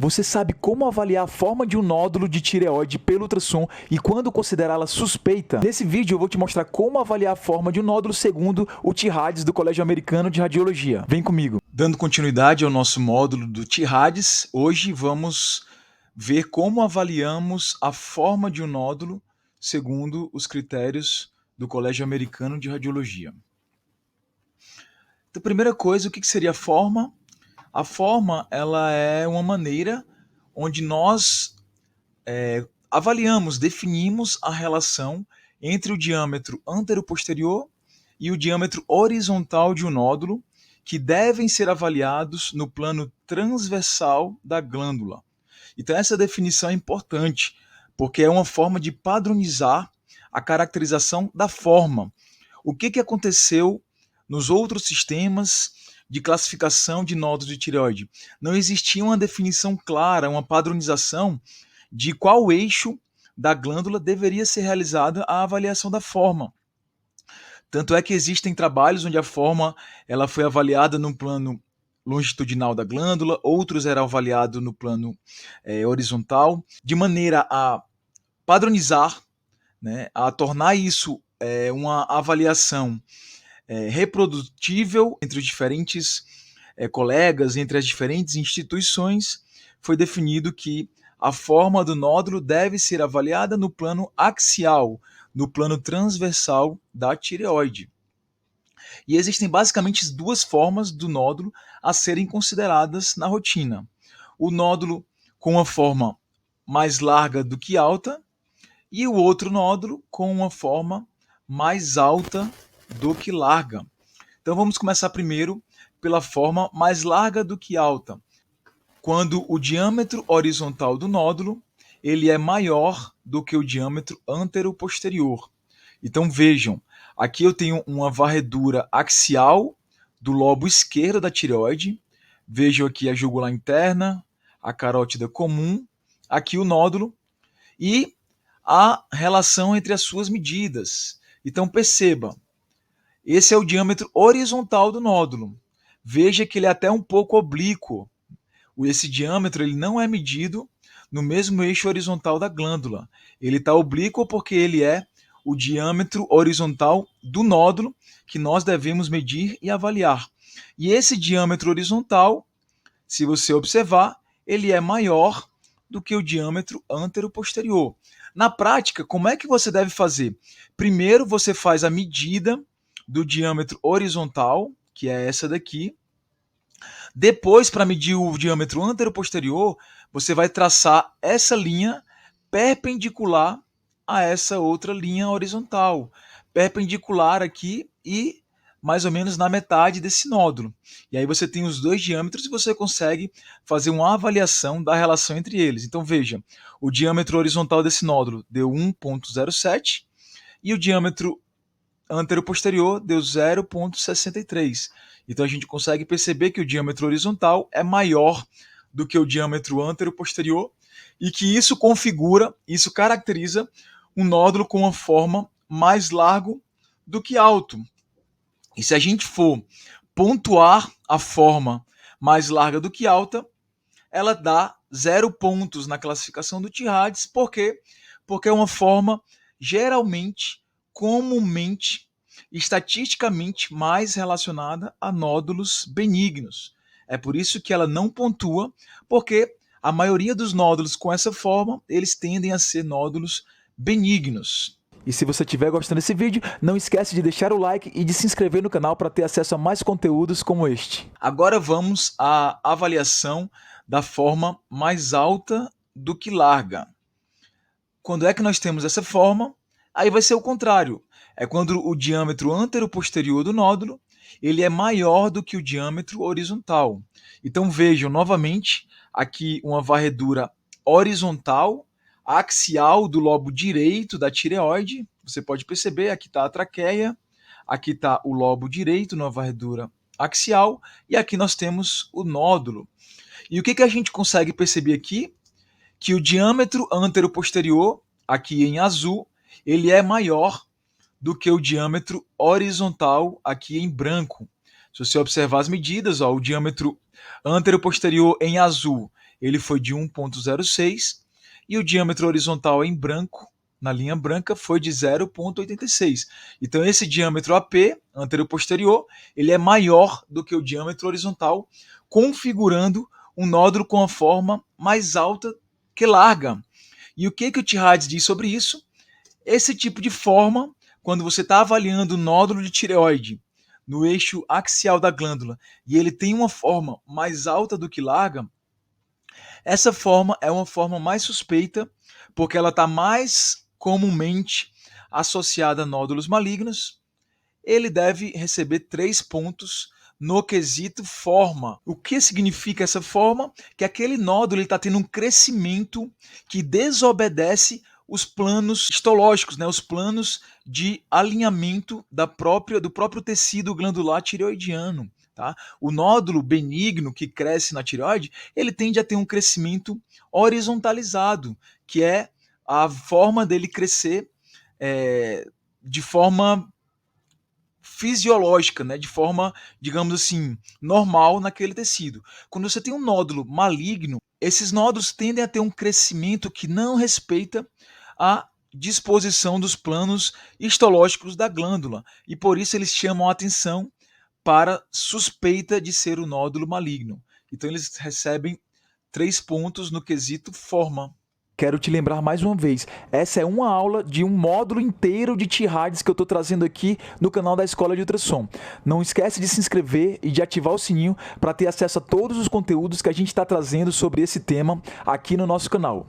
Você sabe como avaliar a forma de um nódulo de tireoide pelo ultrassom e quando considerá-la suspeita? Nesse vídeo eu vou te mostrar como avaliar a forma de um nódulo segundo o TIRADS do Colégio Americano de Radiologia. Vem comigo. Dando continuidade ao nosso módulo do TIRADS, hoje vamos ver como avaliamos a forma de um nódulo segundo os critérios do Colégio Americano de Radiologia. Então, primeira coisa, o que seria a forma? A forma, ela é uma maneira onde nós avaliamos, definimos a relação entre o diâmetro antero-posterior e o diâmetro horizontal de um nódulo, que devem ser avaliados no plano transversal da glândula. Então essa definição é importante, porque é uma forma de padronizar a caracterização da forma. O que aconteceu nos outros sistemas de classificação de nódulos de tireoide? Não existia uma definição clara, uma padronização de qual eixo da glândula deveria ser realizada a avaliação da forma. Tanto é que existem trabalhos onde a forma ela foi avaliada no plano longitudinal da glândula, outros eram avaliados no plano horizontal, de maneira a padronizar, né, a tornar isso uma avaliação reprodutível entre os diferentes colegas, entre as diferentes instituições. Foi definido que a forma do nódulo deve ser avaliada no plano axial, no plano transversal da tireoide. E existem basicamente duas formas do nódulo a serem consideradas na rotina. O nódulo com uma forma mais larga do que alta e o outro nódulo com uma forma mais alta do que larga. Então vamos começar primeiro pela forma mais larga do que alta, quando o diâmetro horizontal do nódulo ele é maior do que o diâmetro antero-posterior. Então vejam, aqui eu tenho uma varredura axial do lobo esquerdo da tireoide, vejo aqui a jugular interna, a carótida comum, aqui o nódulo e a relação entre as suas medidas. Então perceba, esse é o diâmetro horizontal do nódulo. Veja que ele é até um pouco oblíquo. Esse diâmetro ele não é medido no mesmo eixo horizontal da glândula. Ele está oblíquo porque ele é o diâmetro horizontal do nódulo que nós devemos medir e avaliar. E esse diâmetro horizontal, se você observar, ele é maior do que o diâmetro antero-posterior. Na prática, como é que você deve fazer? Primeiro você faz a medida do diâmetro horizontal, que é essa daqui. Depois, para medir o diâmetro antero-posterior, você vai traçar essa linha perpendicular a essa outra linha horizontal. Perpendicular aqui e mais ou menos na metade desse nódulo. E aí você tem os dois diâmetros e você consegue fazer uma avaliação da relação entre eles. Então veja, o diâmetro horizontal desse nódulo deu 1,07 e o diâmetro antero-posterior deu 0,63. Então a gente consegue perceber que o diâmetro horizontal é maior do que o diâmetro antero-posterior e que isso configura, isso caracteriza um nódulo com uma forma mais largo do que alto. E se a gente for pontuar a forma mais larga do que alta, ela dá 0 pontos na classificação do TIRADS. Por quê? Porque é uma forma geralmente, comumente, estatisticamente mais relacionada a nódulos benignos. É por isso que ela não pontua, porque a maioria dos nódulos com essa forma, eles tendem a ser nódulos benignos. E se você estiver gostando desse vídeo, não esquece de deixar o like e de se inscrever no canal para ter acesso a mais conteúdos como este. Agora vamos à avaliação da forma mais alta do que larga. Quando é que nós temos essa forma? Aí vai ser o contrário. É quando o diâmetro antero-posterior do nódulo ele é maior do que o diâmetro horizontal. Então vejam novamente aqui uma varredura horizontal, axial do lobo direito da tireoide. Você pode perceber, aqui está a traqueia, aqui está o lobo direito numa varredura axial e aqui nós temos o nódulo. E o que a gente consegue perceber aqui? Que o diâmetro antero-posterior, aqui em azul, ele é maior do que o diâmetro horizontal aqui em branco. Se você observar as medidas, ó, o diâmetro antero-posterior em azul ele foi de 1,06 e o diâmetro horizontal em branco, na linha branca, foi de 0,86. Então esse diâmetro AP, anterior-posterior, ele é maior do que o diâmetro horizontal, configurando um nódulo com a forma mais alta que larga. E o que o Tihades diz sobre isso? Esse tipo de forma, quando você está avaliando o nódulo de tireoide no eixo axial da glândula e ele tem uma forma mais alta do que larga, essa forma é uma forma mais suspeita, porque ela está mais comumente associada a nódulos malignos. Ele deve receber 3 pontos no quesito forma. O que significa essa forma? Que aquele nódulo está tendo um crescimento que desobedece os planos histológicos, né? Os planos de alinhamento do próprio tecido glandular tireoidiano. Tá? O nódulo benigno que cresce na tireoide, ele tende a ter um crescimento horizontalizado, que é a forma dele crescer de forma fisiológica, né, de forma, digamos assim, normal naquele tecido. Quando você tem um nódulo maligno, esses nódulos tendem a ter um crescimento que não respeita a disposição dos planos histológicos da glândula e por isso eles chamam a atenção para suspeita de ser o nódulo maligno. Então eles recebem 3 pontos no quesito forma. Quero te lembrar mais uma vez, essa é uma aula de um módulo inteiro de Tihades que eu estou trazendo aqui no canal da Escola de Ultrassom. Não esquece de se inscrever e de ativar o sininho para ter acesso a todos os conteúdos que a gente está trazendo sobre esse tema aqui no nosso canal.